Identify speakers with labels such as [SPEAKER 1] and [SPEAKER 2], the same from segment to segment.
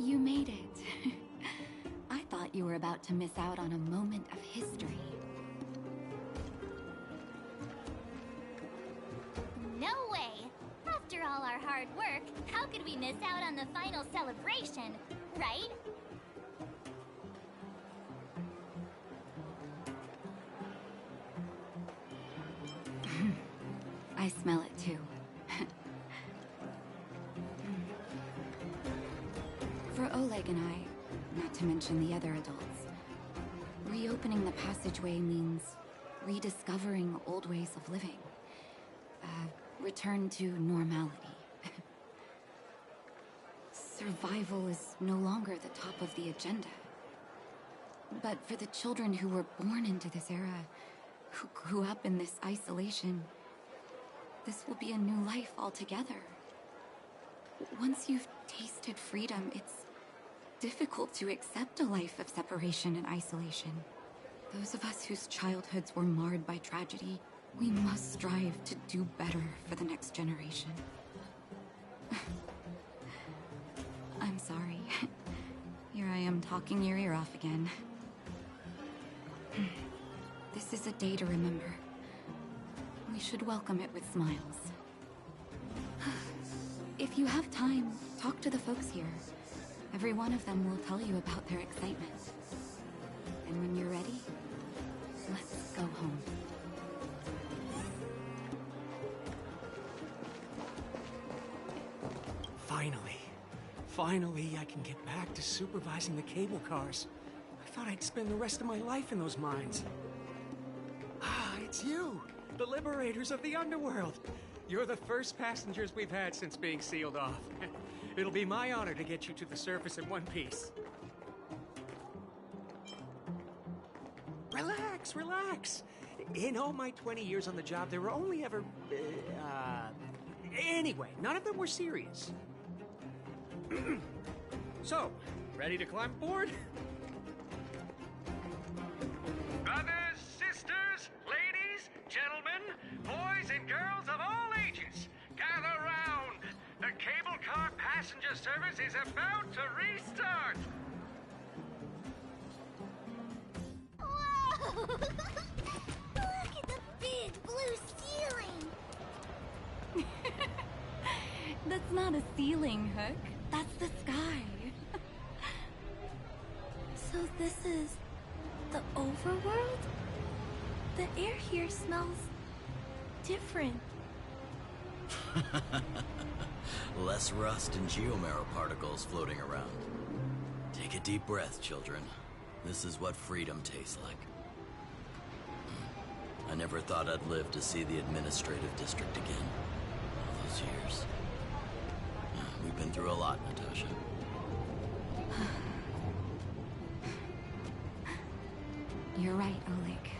[SPEAKER 1] You made it. I thought you were about to miss out on a moment of history.
[SPEAKER 2] No way! After all our hard work, how could we miss out on the final celebration, right?
[SPEAKER 1] I smell it too. For Oleg and I, not to mention the other adults, reopening the passageway means rediscovering old ways of living. Return to normality. Survival is no longer the top of the agenda. But for the children who were born into this era, who grew up in this isolation, this will be a new life altogether. Once you've tasted freedom, it's difficult to accept a life of separation and isolation. Those of us whose childhoods were marred by tragedy, we must strive to do better for the next generation. I'm sorry. Here I am talking your ear off again. This is a day to remember. We should welcome it with smiles. If you have time, talk to the folks here. Every one of them will tell you about their excitement. And when you're ready, let's go home.
[SPEAKER 3] Finally, I can get back to supervising the cable cars. I thought I'd spend the rest of my life in those mines. Ah, it's you, the liberators of the underworld. You're the first passengers we've had since being sealed off. It'll be my honor to get you to the surface in one piece. Relax, relax. In all my 20 years on the job, there were only ever... Anyway, none of them were serious. So, ready to climb aboard?
[SPEAKER 4] Brothers, sisters, ladies, gentlemen, boys and girls of all ages, gather round. The cable car passenger service is about to restart.
[SPEAKER 2] Whoa! Look at the big blue ceiling!
[SPEAKER 1] That's not a ceiling, Hook. That's the sky.
[SPEAKER 5] So this is the overworld? The air here smells different.
[SPEAKER 6] Less rust and geomarrow particles floating around. Take a deep breath, children. This is what freedom tastes like. I never thought I'd live to see the administrative district again. All those years. We've been through a lot, Natasha.
[SPEAKER 1] You're right, Oleg.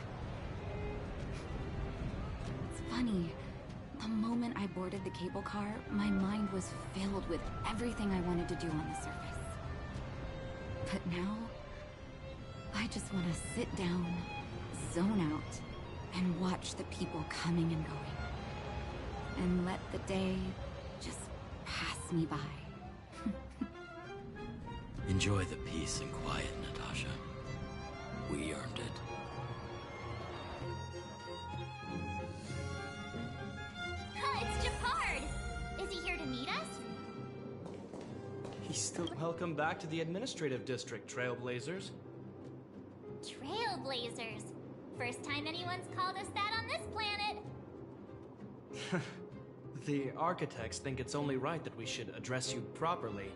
[SPEAKER 1] It's funny. The moment I boarded the cable car, my mind was filled with everything I wanted to do on the surface. But now, I just want to sit down, zone out, and watch the people coming and going. And let the day just pass me by.
[SPEAKER 6] Enjoy the peace and quiet, Natasha. We earned it.
[SPEAKER 2] It's Japard! Is he here to meet us?
[SPEAKER 7] He's still... Welcome back to the administrative district, Trailblazers.
[SPEAKER 2] Trailblazers. First time anyone's called us that on this planet.
[SPEAKER 7] The architects think it's only right that we should address you properly.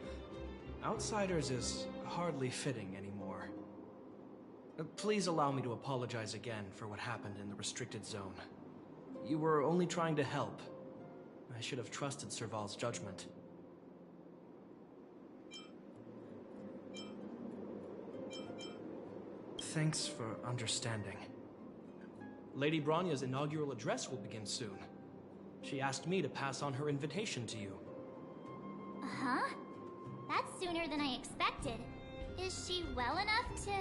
[SPEAKER 7] Outsiders is hardly fitting anymore. Please allow me to apologize again for what happened in the restricted zone. You were only trying to help. I should have trusted Serval's judgment. Thanks for understanding. Lady Bronya's inaugural address will begin soon. She asked me to pass on her invitation to you.
[SPEAKER 2] Huh? That's sooner than I expected. Is she well enough to...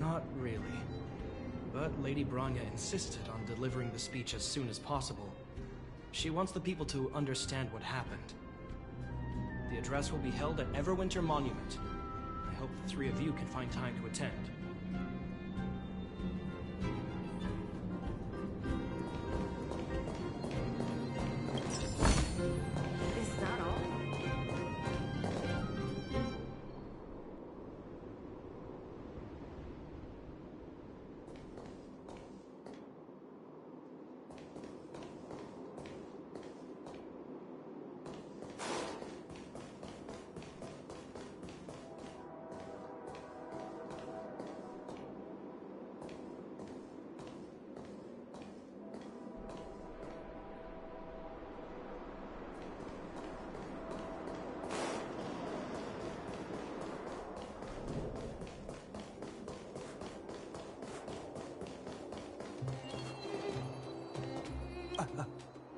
[SPEAKER 7] Not really. But Lady Bronya insisted on delivering the speech as soon as possible. She wants the people to understand what happened. The address will be held at Everwinter Monument. I hope the three of you can find time to attend.
[SPEAKER 8] Is that all?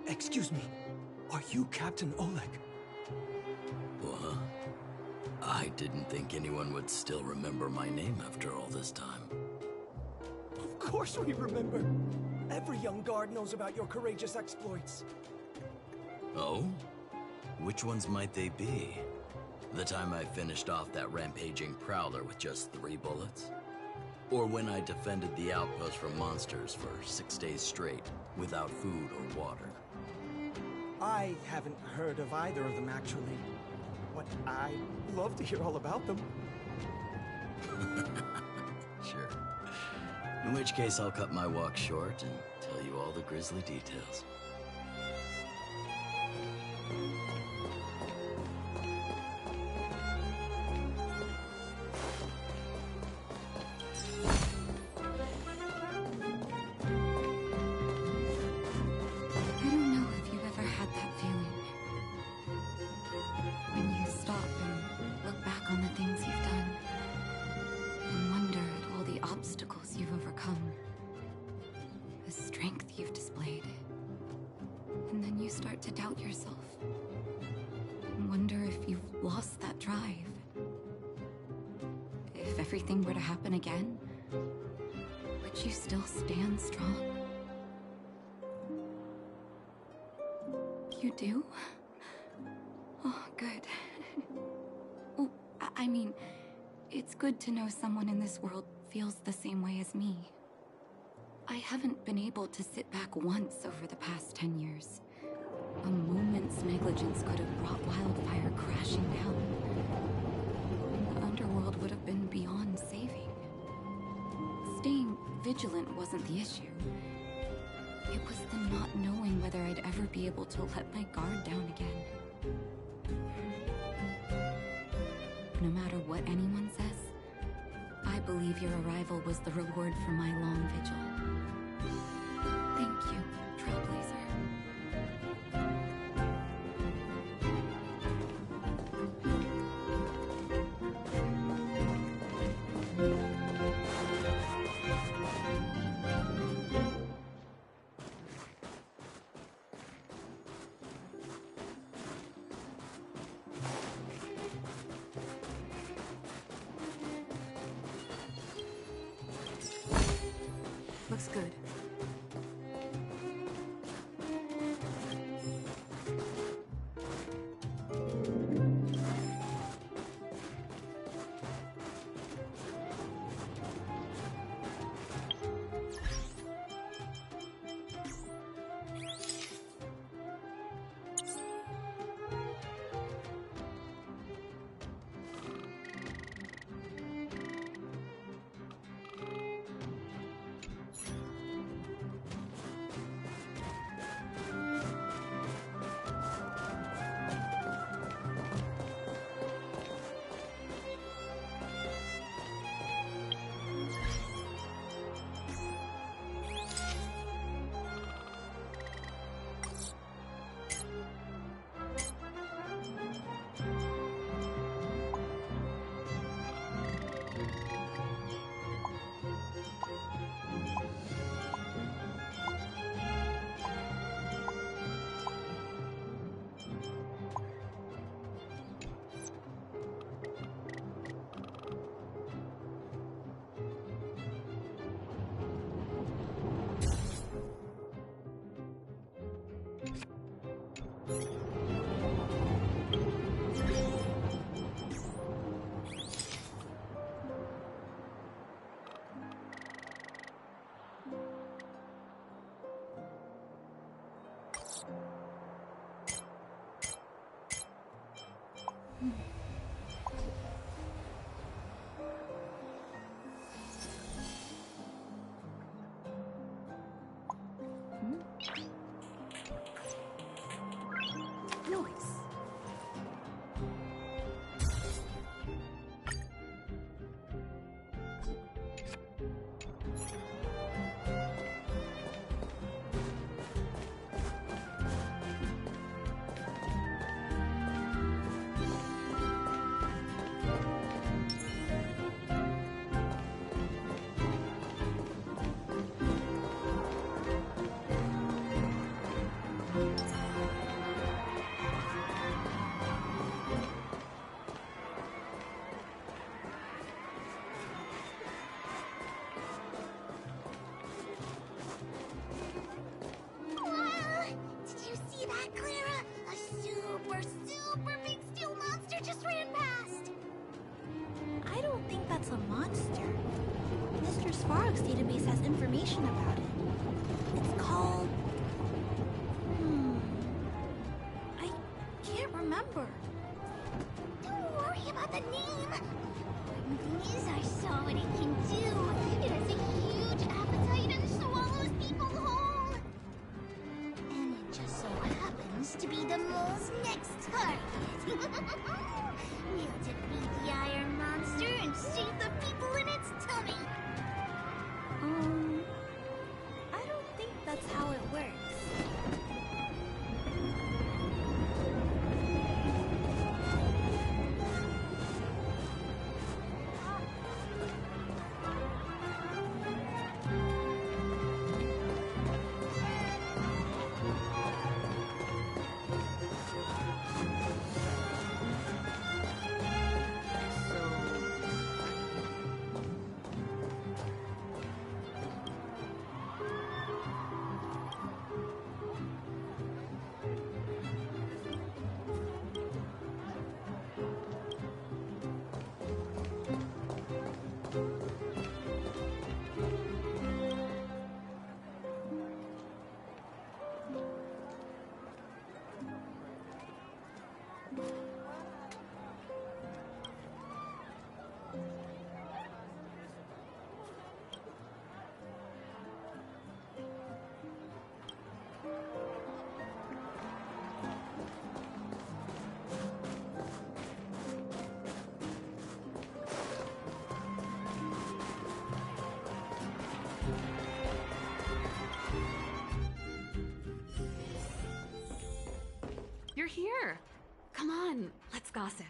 [SPEAKER 3] Excuse me. Are you Captain Oleg?
[SPEAKER 6] What? I didn't think anyone would still remember my name after all this time.
[SPEAKER 3] Of course we remember. Every young guard knows about your courageous exploits.
[SPEAKER 6] Oh? Which ones might they be? The time I finished off that rampaging prowler with just 3 bullets? Or when I defended the outpost from monsters for 6 days straight, without food or water?
[SPEAKER 3] I haven't heard of either of them, actually. But I'd love to hear all about them.
[SPEAKER 6] Sure. In which case, I'll cut my walk short and tell you all the grisly details.
[SPEAKER 1] I don't know if you've ever had that feeling. When you stop and look back on the things you've done, and wonder at all the obstacles you've overcome, the strength you've displayed. And then you start to doubt yourself, and wonder if you've lost that drive. If everything were to happen again, would you still stand strong? You do? Oh, good. Well, I mean, it's good to know someone in this world feels the same way as me. I haven't been able to sit back once over the past 10 years. A moment's negligence could have brought wildfire crashing down. And the underworld would have been beyond saving. Staying vigilant wasn't the issue. It was the not knowing whether I'd ever be able to let my guard down again. No matter what anyone says, I believe your arrival was the reward for my long vigil. Thank you, Trailblazer. Looks good. Noise.
[SPEAKER 2] Wow! Did you see that, Clara? A super, super big steel monster just ran past!
[SPEAKER 5] I don't think that's a monster. Mr. Svarog's database has information about it. It's called... I can't remember.
[SPEAKER 2] Don't worry about the name. The thing is, I saw what it can do. It has a huge appetite and swallows people whole. And it just so happens to be the mole's next target. We'll defeat the iron monster and save the people in its tummy.
[SPEAKER 5] I don't think that's how it works.
[SPEAKER 1] You're here. Come on, let's gossip.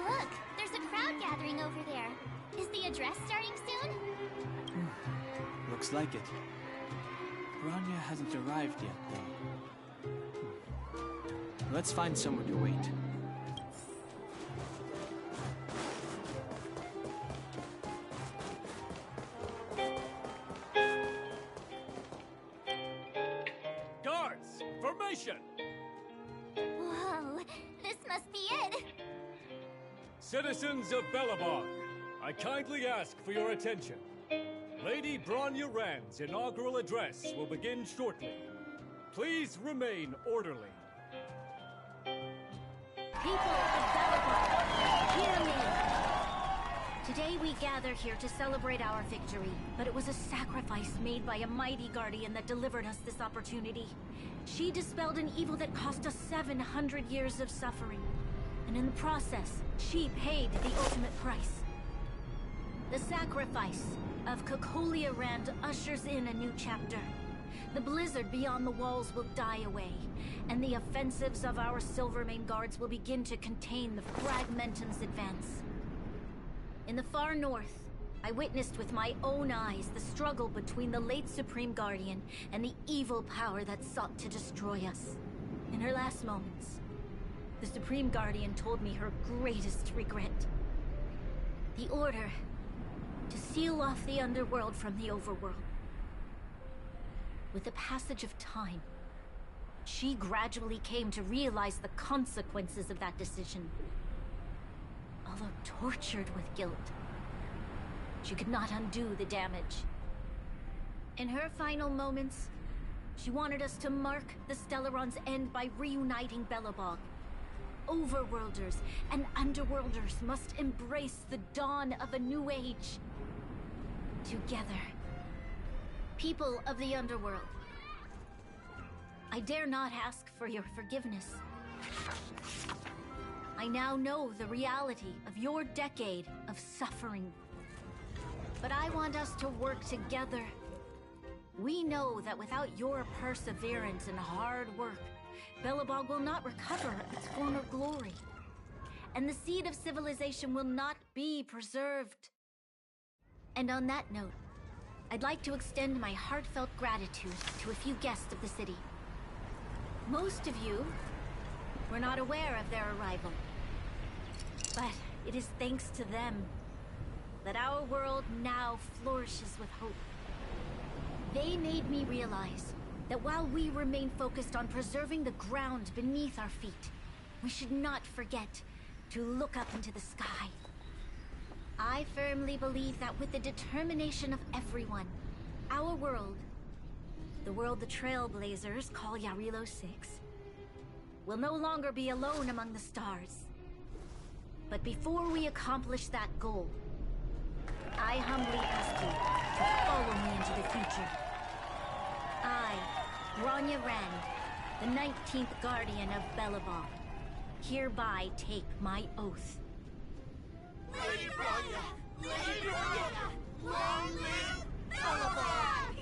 [SPEAKER 2] Look, there's a crowd gathering over there. Is the address starting soon?
[SPEAKER 9] Looks like it. Rania hasn't arrived yet, though. Let's find somewhere to wait.
[SPEAKER 4] Guards, formation!
[SPEAKER 2] Whoa, this must be it.
[SPEAKER 10] Citizens of Belobog, I kindly ask for your attention. Lady Bronya Rand's inaugural address will begin shortly. Please remain orderly.
[SPEAKER 2] People of Belobog, hear me! Today we gather here to celebrate our victory, but it was a sacrifice made by a mighty guardian that delivered us this opportunity. She dispelled an evil that cost us 700 years of suffering. And in the process, she paid the ultimate price. The sacrifice of Kokolia Rand ushers in a new chapter. The blizzard beyond the walls will die away, and the offensives of our Silvermane guards will begin to contain the Fragmentum's advance. In the far north, I witnessed with my own eyes the struggle between the late Supreme Guardian and the evil power that sought to destroy us. In her last moments, the Supreme Guardian told me her greatest regret. The order to seal off the underworld from the overworld. With the passage of time, she gradually came to realize the consequences of that decision. Although tortured with guilt, she could not undo the damage. In her final moments, she wanted us to mark the Stellaron's end by reuniting Belobog. Overworlders and Underworlders must embrace the dawn of a new age. Together. People of the Underworld, I dare not ask for your forgiveness. I now know the reality of your decade of suffering. But I want us to work together. We know that without your perseverance and hard work, Belobog will not recover its former glory. And the seed of civilization will not be preserved. And on that note, I'd like to extend my heartfelt gratitude to a few guests of the city. Most of you were not aware of their arrival. But it is thanks to them that our world now flourishes with hope. They made me realize that while we remain focused on preserving the ground beneath our feet, we should not forget to look up into the sky. I firmly believe that with the determination of everyone, our world, the world the Trailblazers call Jarilo-VI, will no longer be alone among the stars. But before we accomplish that goal, I humbly ask you to follow me into the future. I, Bronya Rand, the 19th Guardian of Belobog, hereby take my oath.
[SPEAKER 11] Lady Bronya! Lady Bronya! Long live Belobog!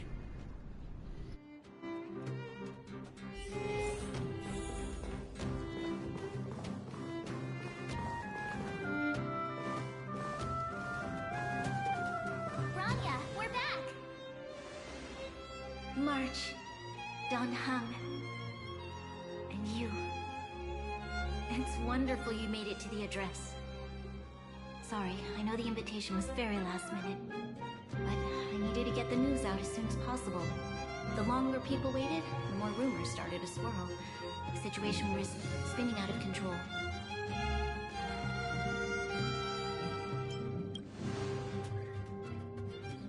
[SPEAKER 2] Bronya, we're back! March, Don Hung, and you. It's wonderful you made it to the address. Sorry, I know the invitation was very last minute, but I needed to get the news out as soon as possible. The longer people waited, the more rumors started to swirl. The situation was spinning out of control.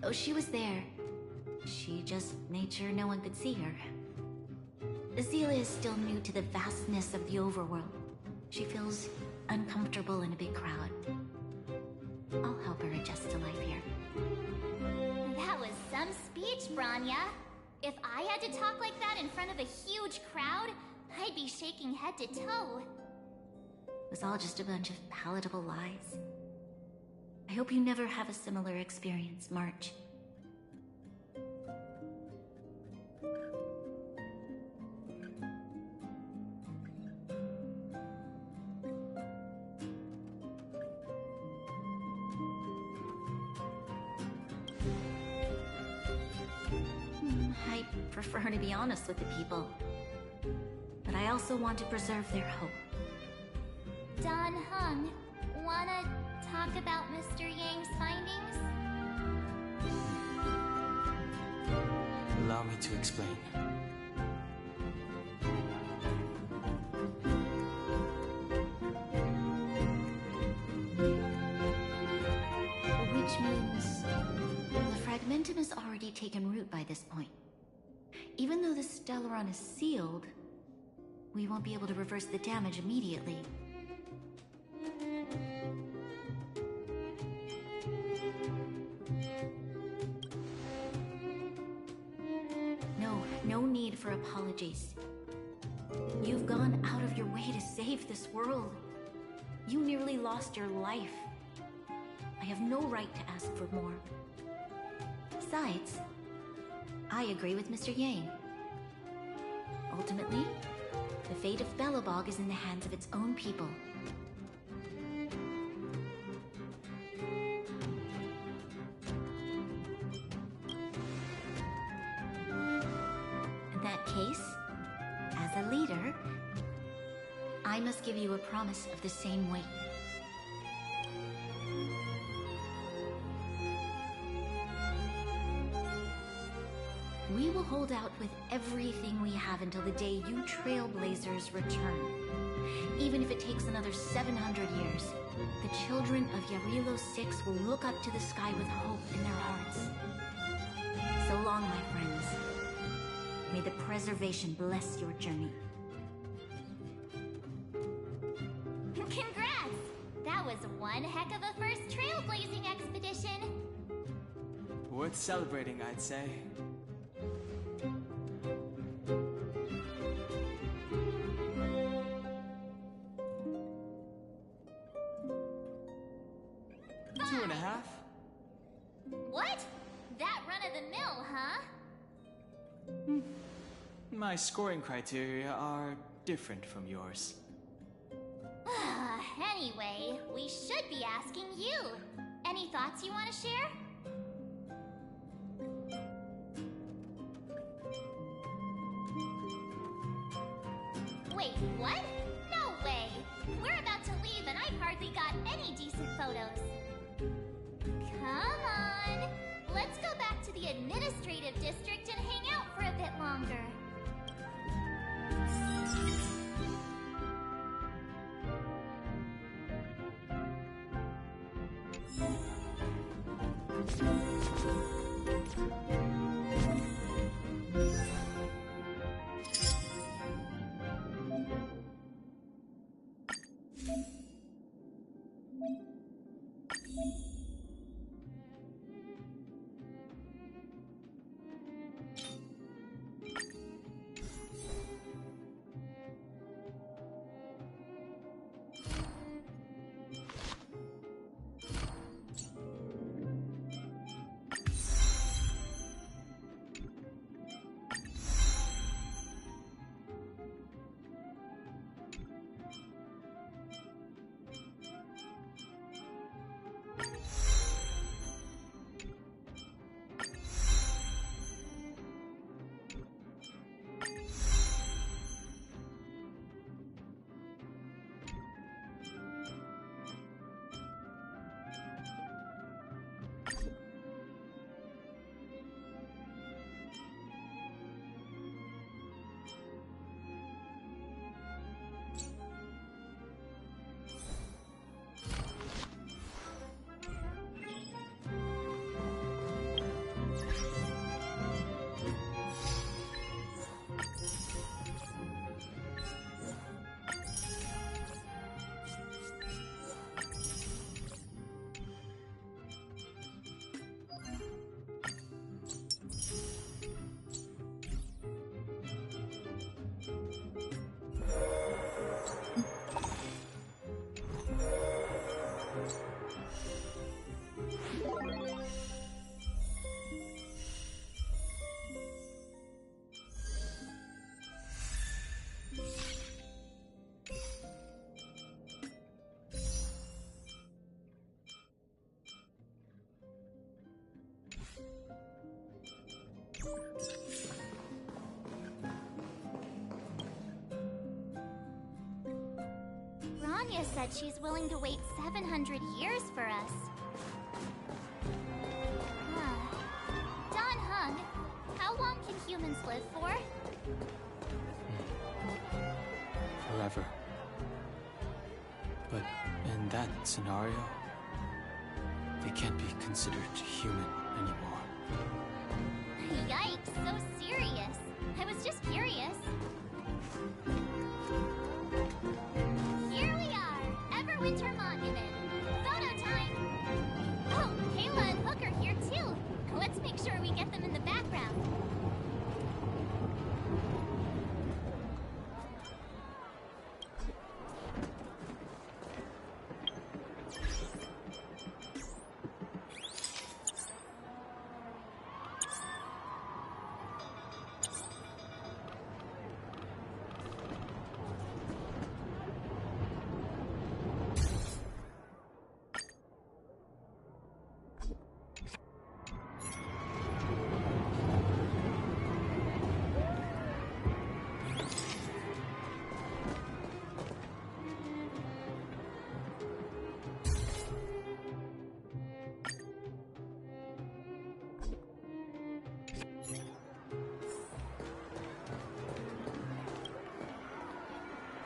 [SPEAKER 2] Oh, she was there. She just made sure no one could see her. Azila is still new to the vastness of the overworld. She feels uncomfortable in a big crowd. I'll help her adjust to life here.
[SPEAKER 12] That was some speech, Bronya. If I had to talk like that in front of a huge crowd, I'd be shaking head to toe.
[SPEAKER 1] It was all just a bunch of palatable lies. I hope you never have a similar experience, March. I prefer to be honest with the people, but I also want to preserve their hope.
[SPEAKER 12] Don Hung, wanna talk about Mr. Yang's findings?
[SPEAKER 9] Allow me to explain.
[SPEAKER 1] has already taken root by this point. Even though the Stellaron is sealed, we won't be able to reverse the damage immediately. No need for apologies. You've gone out of your way to save this world. You nearly lost your life. I have no right to ask for more. Besides, I agree with Mr. Yang. Ultimately, the fate of Belobog is in the hands of its own people. In that case, as a leader, I must give you a promise of the same weight. We will hold out with everything we have until the day you Trailblazers return. Even if it takes another 700 years, the children of Jarilo-VI will look up to the sky with hope in their hearts. So long, my friends. May the preservation bless your journey.
[SPEAKER 12] Congrats! That was one heck of a first trailblazing expedition.
[SPEAKER 9] Worth celebrating, I'd say.
[SPEAKER 12] What? That run-of-the-mill, huh?
[SPEAKER 9] My scoring criteria are different from yours.
[SPEAKER 12] Anyway, we should be asking you. Any thoughts you want to share? Wait, what? No way! We're about to leave and I've hardly got any decent photos. Come on! Let's go back to the administrative district and hang out for a bit longer. Rania said she's willing to wait 700 years for us. Don Hung, how long can humans live for?
[SPEAKER 9] Forever. But in that scenario, they can't be considered human anymore.
[SPEAKER 12] Yikes, so serious. I was just curious. Here we are, Everwinter Monument. Photo time! Oh, Kayla and Hook are here too. Let's make sure we get them in the background.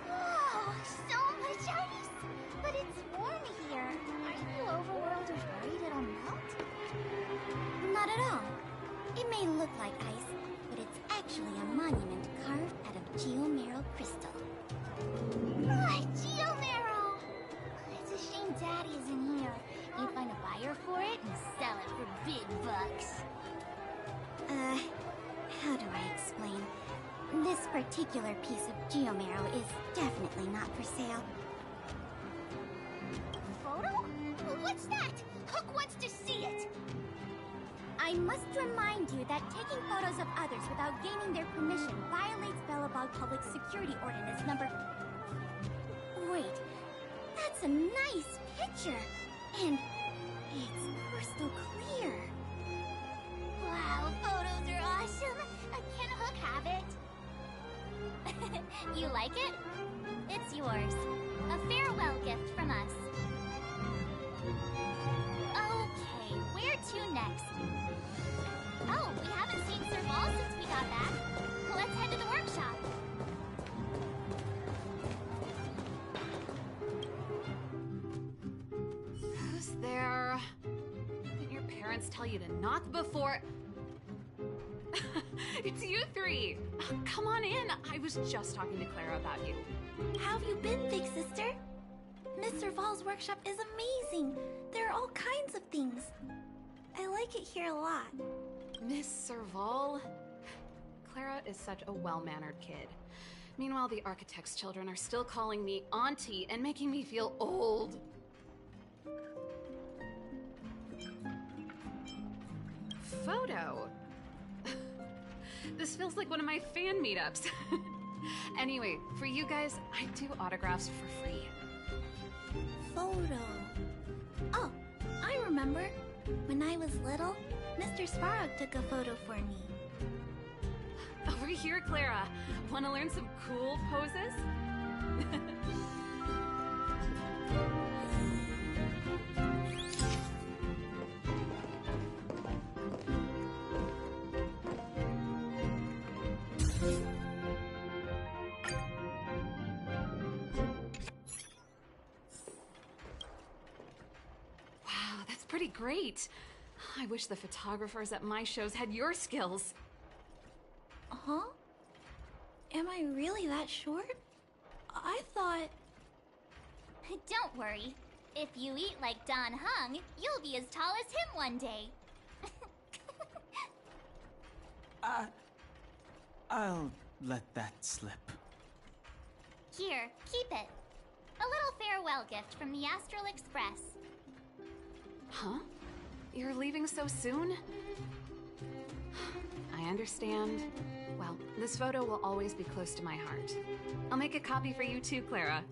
[SPEAKER 2] Whoa, so much ice! But it's warm here. Aren't you overworlders worried it'll melt? Not at all. It may look like ice, but it's actually a monument carved out of geomarrow crystal. Geomarrow! It's a shame Daddy isn't here. You'd find a buyer for it and sell it for big bucks. How do I explain? This particular piece of geomarrow is definitely not for sale. Photo? What's that? Hook wants to see it! I must remind you that taking photos of others without gaining their permission violates Belobog Public Security Ordinance number... Wait, that's a nice picture! And it's crystal clear! Wow, photos are awesome! Can Hook have it?
[SPEAKER 12] You like it? It's yours. A farewell gift from us. Okay, where to next? Oh, we haven't seen Sir Ball since we got back. Let's head to the workshop.
[SPEAKER 13] Who's there? Didn't your parents tell you to knock before... It's you three! Come on in! I was just talking to Clara about you.
[SPEAKER 5] How have you been, big sister? Mr. Val's workshop is amazing. There are all kinds of things. I like it here a lot.
[SPEAKER 13] Miss Serval? Clara is such a well-mannered kid. Meanwhile, the architect's children are still calling me auntie and making me feel old. Photo? This feels like one of my fan meetups. Anyway, for you guys, I do autographs for free.
[SPEAKER 5] Photo. Oh, I remember. When I was little, Mr. Svarog took a photo for me.
[SPEAKER 13] Over here, Clara. Want to learn some cool poses? Wow, that's pretty great. I wish the photographers at my shows had your skills.
[SPEAKER 5] Huh? Am I really that short? I thought...
[SPEAKER 12] Don't worry. If you eat like Don Hung, you'll be as tall as him one day.
[SPEAKER 9] I'll let that slip.
[SPEAKER 12] Here, keep it. A little farewell gift from the Astral Express.
[SPEAKER 13] Huh? You're leaving so soon? I understand. Well, this photo will always be close to my heart. I'll make a copy for you too, Clara.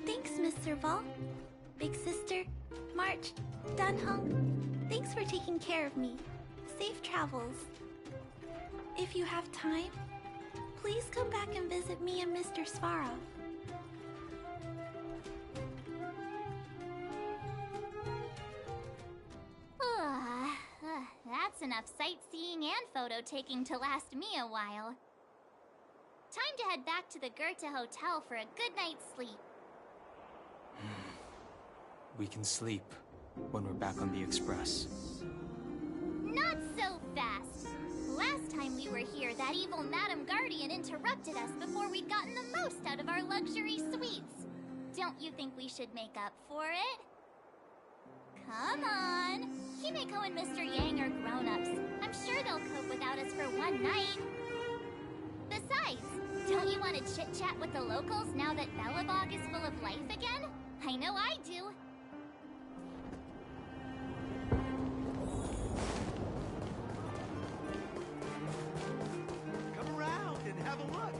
[SPEAKER 5] Thanks, Mr. Val. Big sister, March, Dunhung, thanks for taking care of me. Safe travels. If you have time, please come back and visit me and Mr. Svarog.
[SPEAKER 12] That's enough sightseeing and photo-taking to last me a while. Time to head back to the Goethe Hotel for a good night's sleep.
[SPEAKER 9] We can sleep when we're back on the Express.
[SPEAKER 12] were here, that evil Madam Guardian interrupted us before we'd gotten the most out of our luxury suites. Don't you think we should make up for it? Come on! Himeko and Mr. Yang are grown-ups. I'm sure they'll cope without us for one night. Besides, don't you want to chit-chat with the locals now that Belobog is full of life again? I know I do.
[SPEAKER 11] Come around and have a look.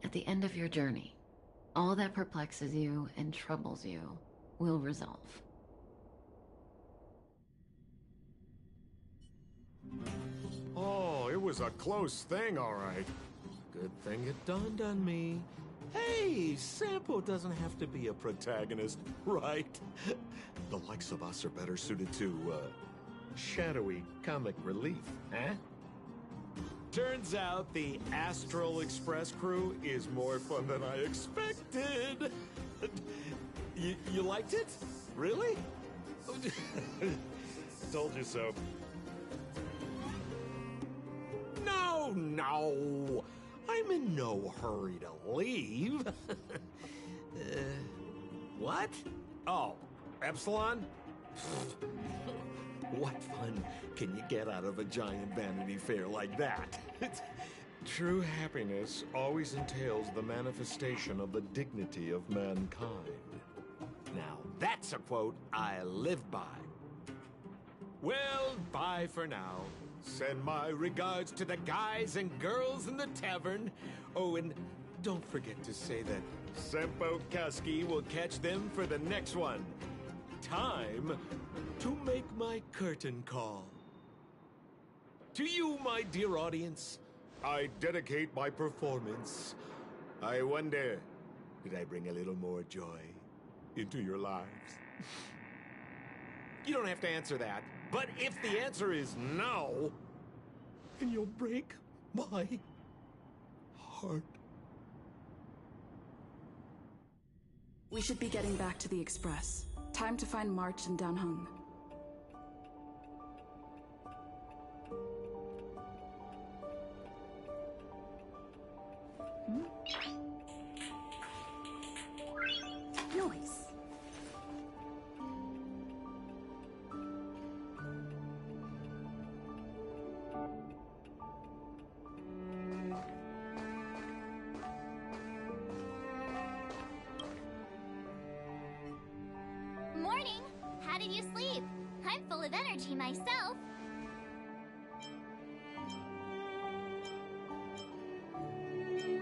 [SPEAKER 14] At the end of your journey, all that perplexes you and troubles you will resolve.
[SPEAKER 15] Oh, it was a close thing, all right. Good thing it dawned on me. Hey, Sampo doesn't have to be a protagonist, right? The likes of us are better suited to, shadowy comic relief, huh? Turns out the Astral Express crew is more fun than I expected. You liked it? Really? Told you so. No. I'm in no hurry to leave. What? Oh, Epsilon? What fun can you get out of a giant Vanity Fair like that? True happiness always entails the manifestation of the dignity of mankind. Now, that's a quote I live by. Well, bye for now. Send my regards to the guys and girls in the tavern. Oh, and don't forget to say that Sempo Kaski will catch them for the next one. Time to make my curtain call. To you, my dear audience, I dedicate my performance. I wonder, did I bring a little more joy into your lives? You don't have to answer that, but if the answer is no, then you'll break my heart.
[SPEAKER 16] We should be getting back to the Express. Time to find March and Danhung.
[SPEAKER 1] Noise.
[SPEAKER 12] Morning! How did you sleep? I'm full of energy myself.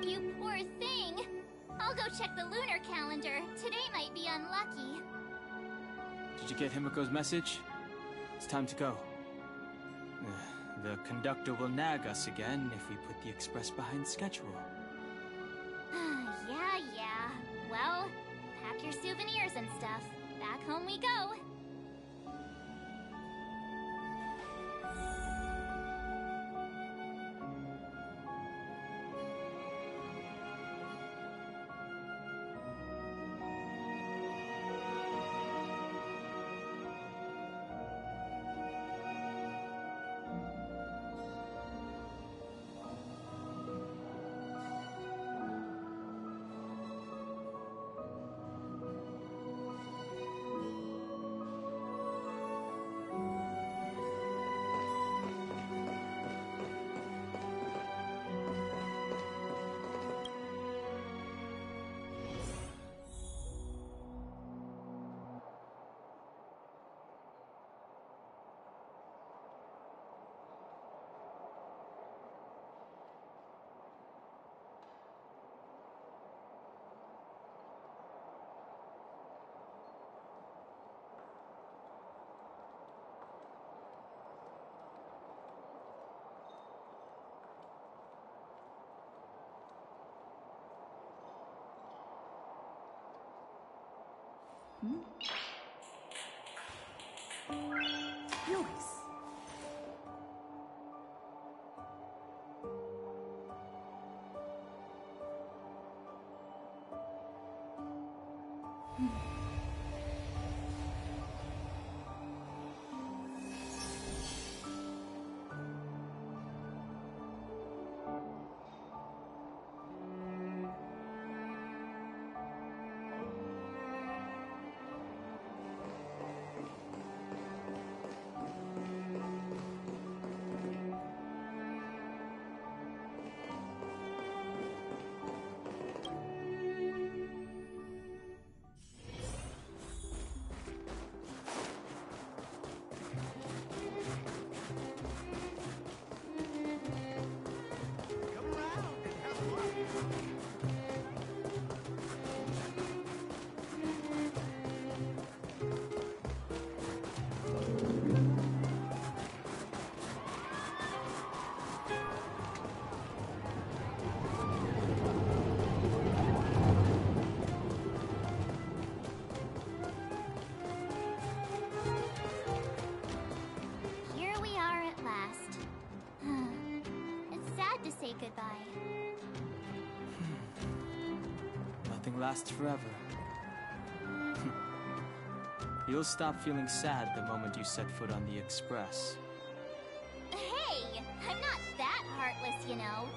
[SPEAKER 12] You poor thing. I'll go check the lunar calendar. Today might be unlucky.
[SPEAKER 9] Did you get Himiko's message? It's time to go. The conductor will nag us again if we put the express behind schedule.
[SPEAKER 12] Yeah. Well, pack your souvenirs and stuff. Back home we go.
[SPEAKER 8] Nice.
[SPEAKER 12] Here we are at last. It's sad to say goodbye.
[SPEAKER 9] Nothing lasts forever. You'll stop feeling sad the moment you set foot on the Express.
[SPEAKER 12] Hey, I'm not that heartless, you know.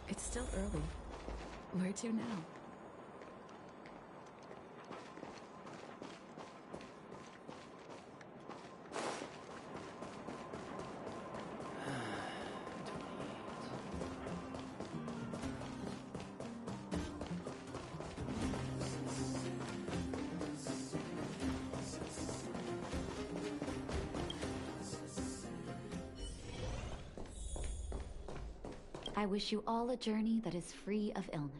[SPEAKER 16] It's still early. Where to now?
[SPEAKER 1] I wish you all a journey that is free of illness.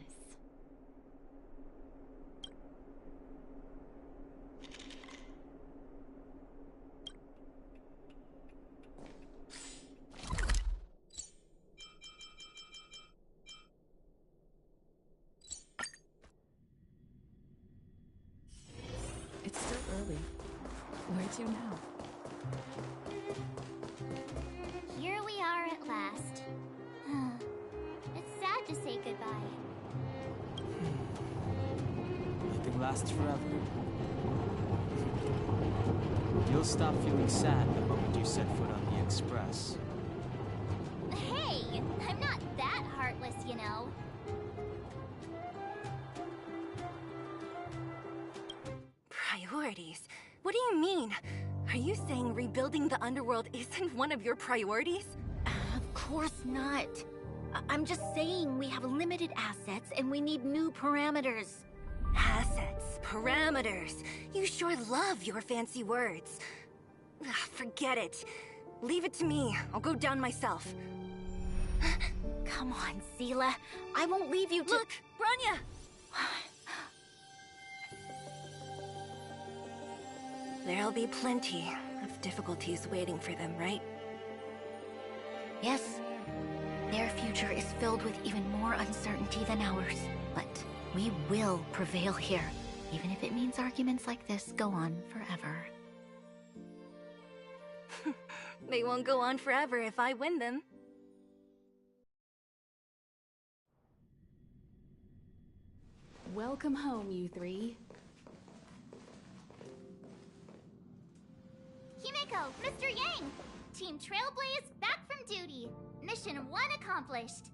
[SPEAKER 16] It's still early. Where to now?
[SPEAKER 12] Here we are at last. It's sad to say goodbye.
[SPEAKER 9] Nothing lasts forever. You'll stop feeling sad the moment you set foot on the Express.
[SPEAKER 12] Hey, I'm not that heartless, you know.
[SPEAKER 8] Priorities? What do you mean? Are you saying rebuilding the underworld isn't one of your priorities?
[SPEAKER 2] Of course not.
[SPEAKER 8] I'm just saying we have limited assets and we need new parameters. Assets, parameters. You sure love your fancy words. Ugh, forget it. Leave it to me. I'll go down myself. Come on, Seela. I won't leave you to— Look, Branya! There'll be plenty of difficulties waiting for them, right?
[SPEAKER 1] Yes. Their future is filled with even more uncertainty than ours. But we will prevail here, even if it means arguments like this go on forever.
[SPEAKER 8] They won't go on forever if I win them.
[SPEAKER 16] Welcome home, you three.
[SPEAKER 12] Himeko, Mr. Yang! Team Trailblaze back from duty. Mission 1 accomplished.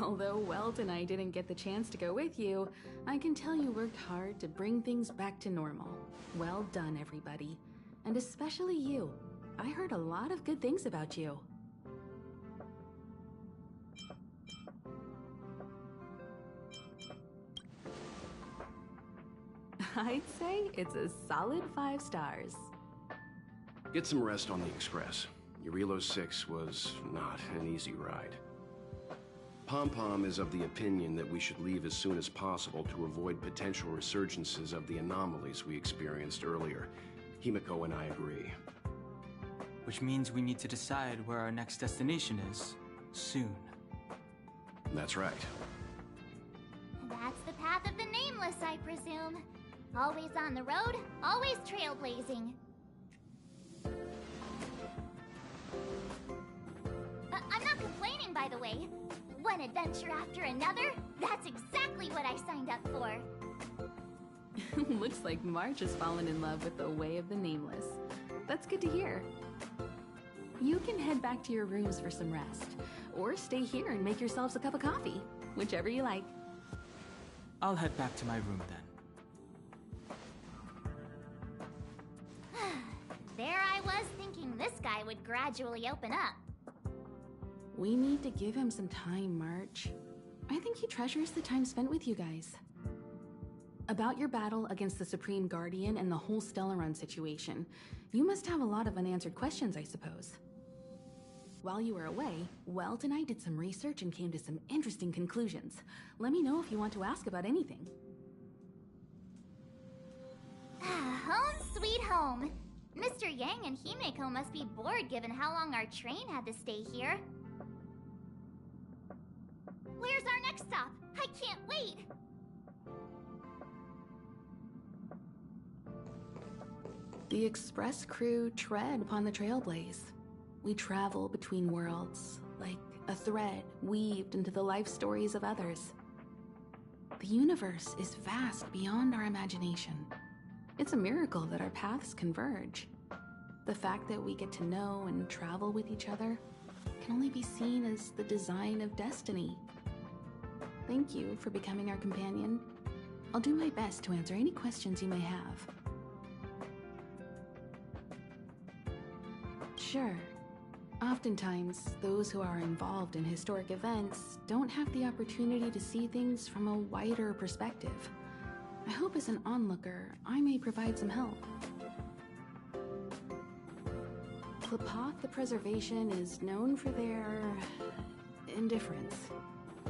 [SPEAKER 16] Although Welt and I didn't get the chance to go with you, I can tell you worked hard to bring things back to normal. Well done, everybody. And especially you. I heard a lot of good things about you. I'd say it's a solid 5 stars.
[SPEAKER 17] Get some rest on the Express. Jarilo-VI was not an easy ride. Pom-Pom is of the opinion that we should leave as soon as possible to avoid potential resurgences of the anomalies we experienced earlier. Himeko and I agree.
[SPEAKER 9] Which means we need to decide where our next destination is, soon.
[SPEAKER 17] That's right.
[SPEAKER 12] That's the path of the Nameless, I presume. Always on the road, always trailblazing. I'm not complaining, by the way. One adventure after another, that's exactly what I signed up for.
[SPEAKER 16] Looks like March has fallen in love with the way of the Nameless. That's good to hear. You can head back to your rooms for some rest, or stay here and make yourselves a cup of coffee, whichever you like.
[SPEAKER 9] I'll head back to my room then.
[SPEAKER 12] There I was thinking this guy would gradually open up.
[SPEAKER 16] We need to give him some time, March. I think he treasures the time spent with you guys. About your battle against the Supreme Guardian and the whole Stellaron situation, you must have a lot of unanswered questions, I suppose. While you were away, Welt and I did some research and came to some interesting conclusions. Let me know if you want to ask about anything.
[SPEAKER 12] Home sweet home. Mr. Yang and Himeko must be bored given how long our train had to stay here. Where's our next stop? I can't wait!
[SPEAKER 16] The Express crew tread upon the Trailblaze. We travel between worlds, like a thread weaved into the life stories of others. The universe is vast beyond our imagination. It's a miracle that our paths converge. The fact that we get to know and travel with each other can only be seen as the design of destiny. Thank you for becoming our companion. I'll do my best to answer any questions you may have. Sure. Oftentimes, those who are involved in historic events don't have the opportunity to see things from a wider perspective. I hope as an onlooker, I may provide some help. Klapoth the Preservation is known for their indifference.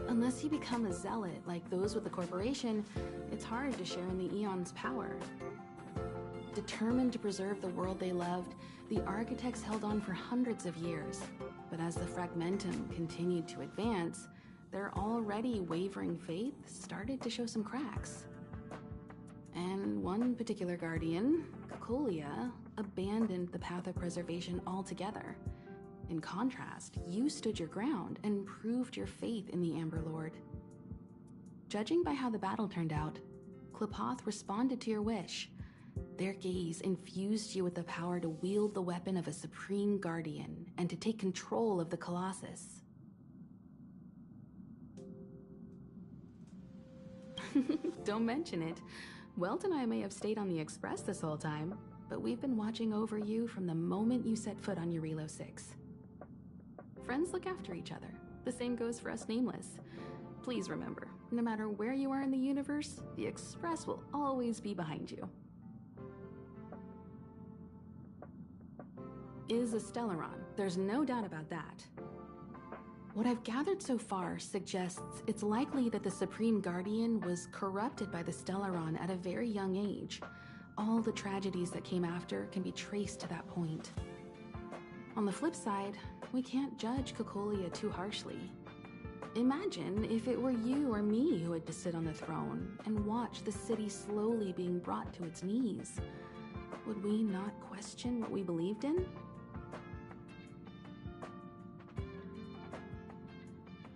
[SPEAKER 16] Unless you become a zealot like those with the corporation, it's hard to share in the Aeon's power. Determined to preserve the world they loved, the architects held on for hundreds of years. But as the Fragmentum continued to advance, their already wavering faith started to show some cracks. And one particular guardian, Cocolia, abandoned the path of preservation altogether. In contrast, you stood your ground and proved your faith in the Amber Lord. Judging by how the battle turned out, Klapoth responded to your wish. Their gaze infused you with the power to wield the weapon of a supreme guardian and to take control of the Colossus. Don't mention it. Welt and I may have stayed on the Express this whole time, but we've been watching over you from the moment you set foot on Jarilo-VI. Friends look after each other, The same goes for us Nameless. Please remember, no matter where you are in the universe, the Express will always be behind you. Is a Stellaron, there's no doubt about that. What I've gathered so far suggests it's likely that the Supreme Guardian was corrupted by the Stellaron at a very young age. All the tragedies that came after can be traced to that point. On the flip side, we can't judge Cocolia too harshly. Imagine if it were you or me who had to sit on the throne and watch the city slowly being brought to its knees. Would we not question what we believed in?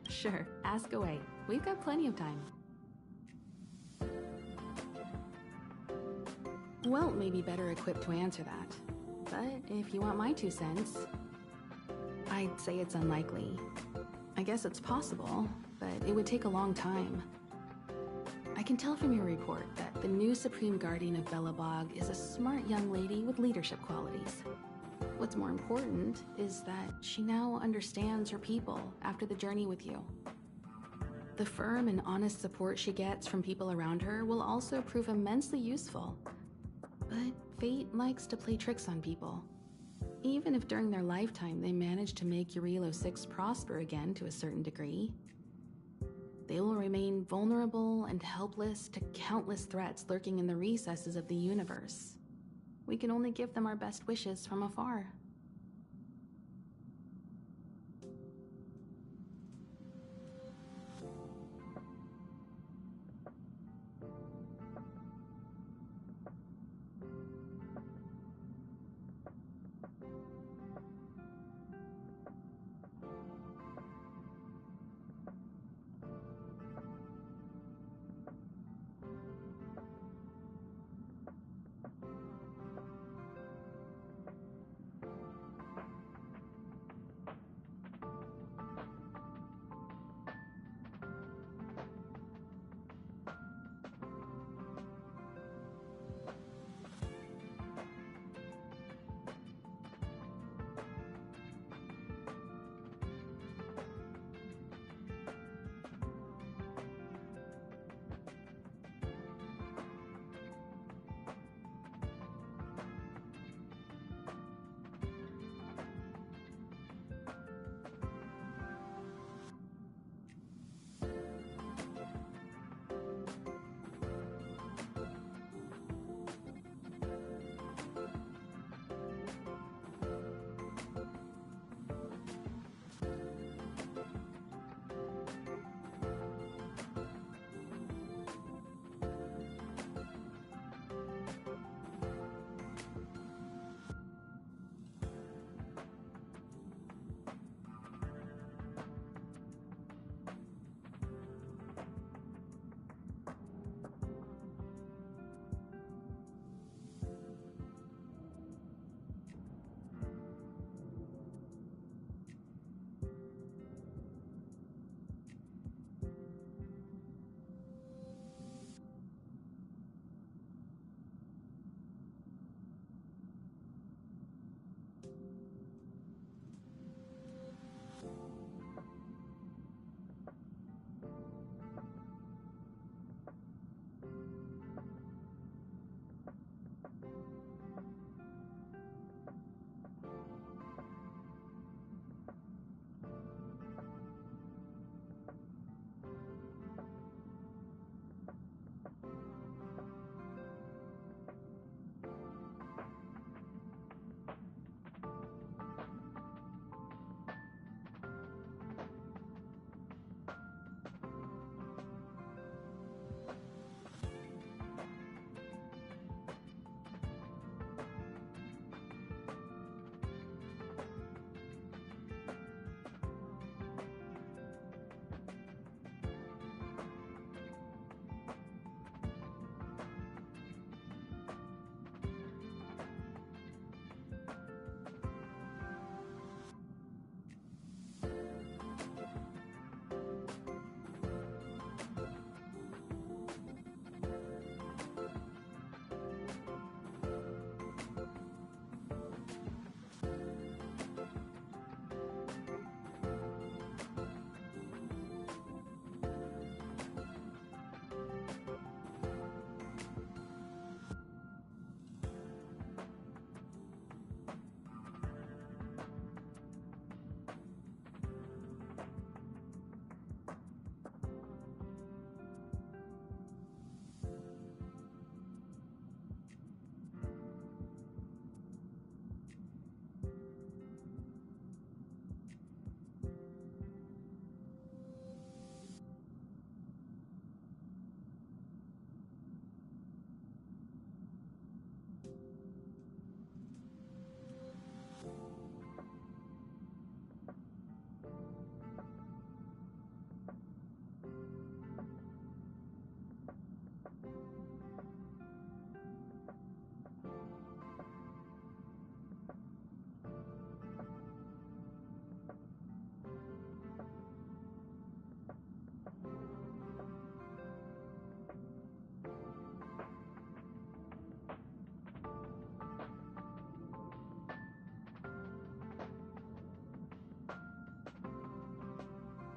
[SPEAKER 16] Sure, ask away. We've got plenty of time. Welt may be better equipped to answer that. But if you want my 2 cents, I'd say it's unlikely. I guess it's possible, but it would take a long time. I can tell from your report that the new Supreme Guardian of Belobog is a smart young lady with leadership qualities. What's more important is that she now understands her people after the journey with you. The firm and honest support she gets from people around her will also prove immensely useful. But fate likes to play tricks on people. Even if during their lifetime they manage to make Jarilo-VI prosper again to a certain degree, they will remain vulnerable and helpless to countless threats lurking in the recesses of the universe. We can only give them our best wishes from afar.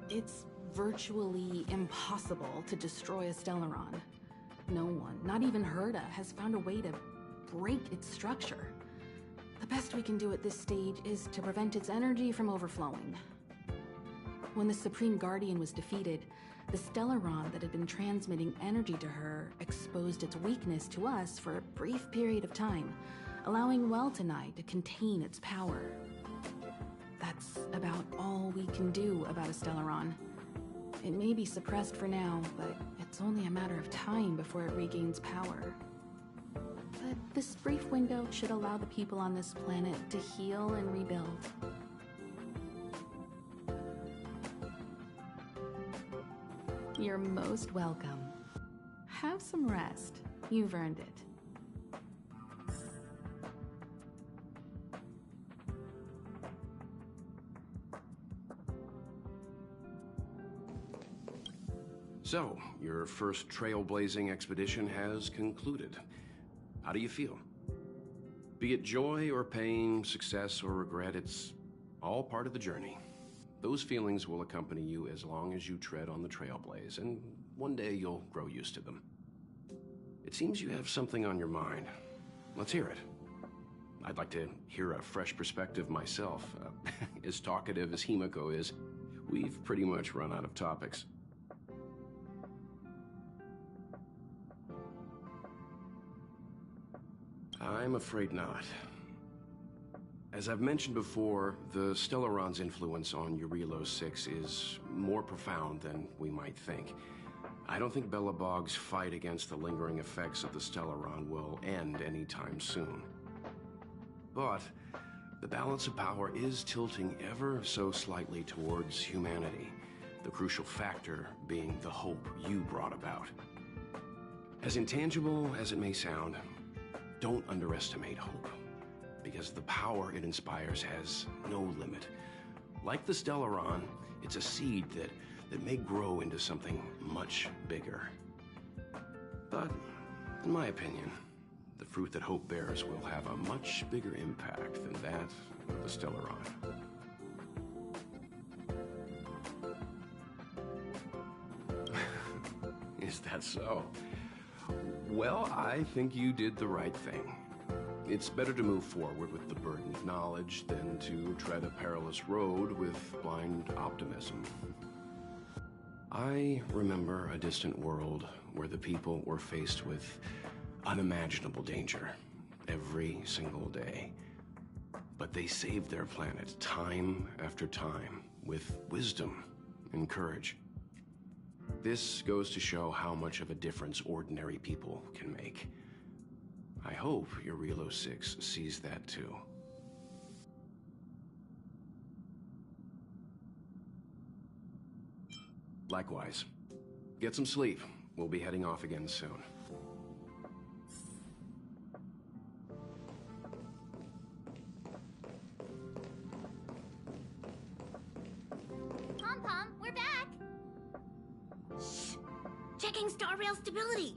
[SPEAKER 16] It's virtually impossible to destroy a Stellaron. No one, not even Herta, has found a way to break its structure. The best we can do at this stage is to prevent its energy from overflowing. When the Supreme Guardian was defeated, the Stellaron that had been transmitting energy to her exposed its weakness to us for a brief period of time, allowing Weltanite to contain its power. That's about all we can do about a Stellaron. It may be suppressed for now, but it's only a matter of time before it regains power. But this brief window should allow the people on this planet to heal and rebuild. You're most welcome. Have some rest. You've earned it.
[SPEAKER 17] So, your first trailblazing expedition has concluded. How do you feel? Be it joy or pain, success or regret, it's all part of the journey. Those feelings will accompany you as long as you tread on the trailblaze, and one day you'll grow used to them. It seems you have something on your mind. Let's hear it. I'd like to hear a fresh perspective myself. As talkative as Himiko is, we've pretty much run out of topics. I'm afraid not. As I've mentioned before, the Stellaron's influence on Jarilo-VI is more profound than we might think. I don't think Belobog's fight against the lingering effects of the Stellaron will end anytime soon. But the balance of power is tilting ever so slightly towards humanity, the crucial factor being the hope you brought about. As intangible as it may sound, don't underestimate hope, because the power it inspires has no limit. Like the Stellaron, it's a seed that may grow into something much bigger. But, in my opinion, the fruit that hope bears will have a much bigger impact than that of the Stellaron. Is that so? Well, I think you did the right thing. It's better to move forward with the burden of knowledge than to tread a perilous road with blind optimism. I remember a distant world where the people were faced with unimaginable danger every single day. But they saved their planet time after time with wisdom and courage. This goes to show how much of a difference ordinary people can make. I hope Jarilo-VI sees that too. Likewise. Get some sleep. We'll be heading off again soon.
[SPEAKER 2] Pom-Pom, we're back!
[SPEAKER 8] Shh! Checking star rail stability!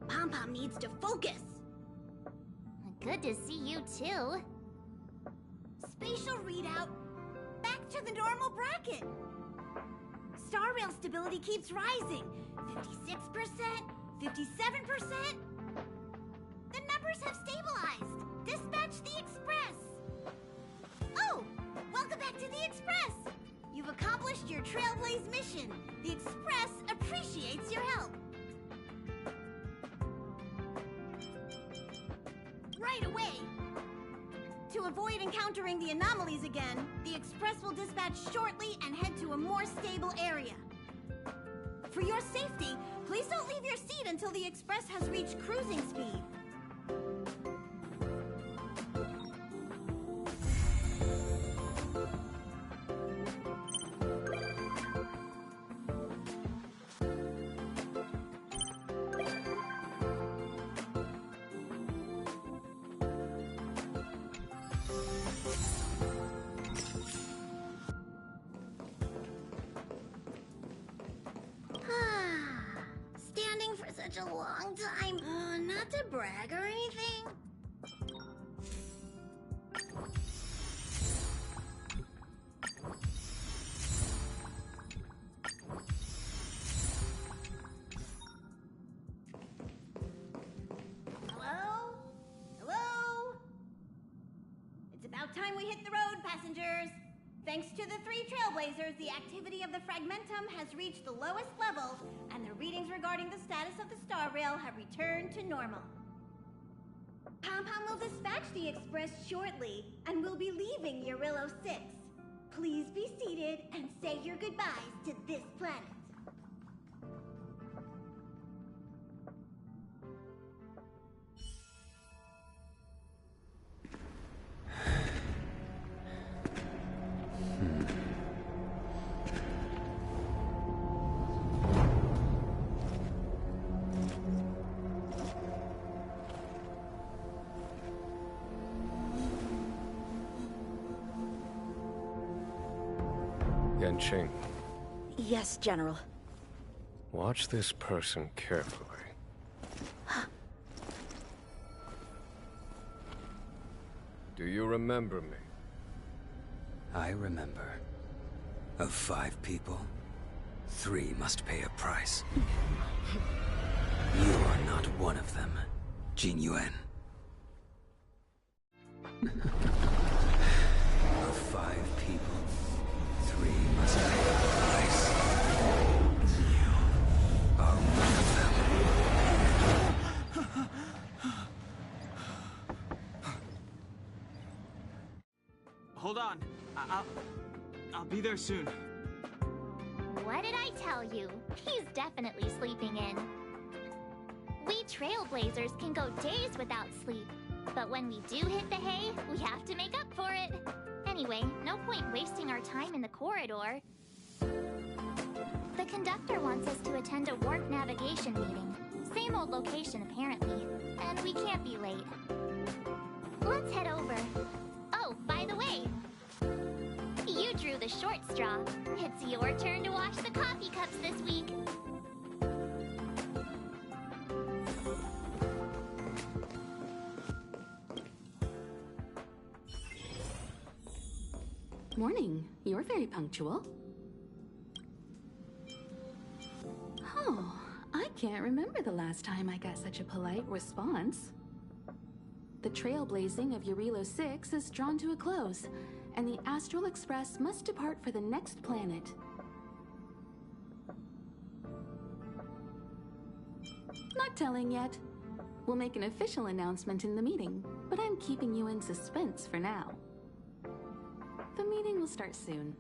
[SPEAKER 8] Pom-Pom needs to focus!
[SPEAKER 2] Good to see you too.
[SPEAKER 8] Spatial readout! Back to the normal bracket! Star rail stability keeps rising. 56%, 57%.
[SPEAKER 2] The numbers have stabilized. Dispatch the Express.
[SPEAKER 8] Oh! Welcome back to the Express! You've accomplished your Trailblaze mission. The Express appreciates your help. Right away! To avoid encountering the anomalies again, the Express will dispatch shortly and head to a more stable area. For your safety, please don't leave your seat until the Express has reached cruising speed. Standing for such a long time. Not to brag or anything.
[SPEAKER 2] we hit the road, passengers. Thanks to the 3 Trailblazers, the activity of the Fragmentum has reached the lowest level, and the readings regarding the status of the star rail have returned to normal. Pom-Pom will dispatch the Express shortly, and we'll be leaving Jarilo-VI. Please be seated and say your goodbyes to this planet.
[SPEAKER 18] Yanqing,
[SPEAKER 8] Yes, General.
[SPEAKER 18] watch this person carefully. Do you remember me?
[SPEAKER 19] I remember. Of 5 people, 3 must pay a price. You are not one of them, Jin Yuan. Of 5 people, 3 must pay a price. You are one of them.
[SPEAKER 9] Hold on. I'll be there soon.
[SPEAKER 12] What did I tell you? He's definitely sleeping in. We Trailblazers can go days without sleep. But when we do hit the hay, we have to make up for it. Anyway, no point wasting our time in the corridor. The conductor wants us to attend a warp navigation meeting. Same old location, apparently. And we can't be late. Let's head over. Oh, by the way, you drew the short straw. It's your turn to wash the coffee cups this week.
[SPEAKER 16] Morning. You're very punctual. Oh, I can't remember the last time I got such a polite response. The trailblazing of Jarilo-VI is drawn to a close, and the Astral Express must depart for the next planet. Not telling yet. We'll make an official announcement in the meeting, but I'm keeping you in suspense for now. The meeting will start soon.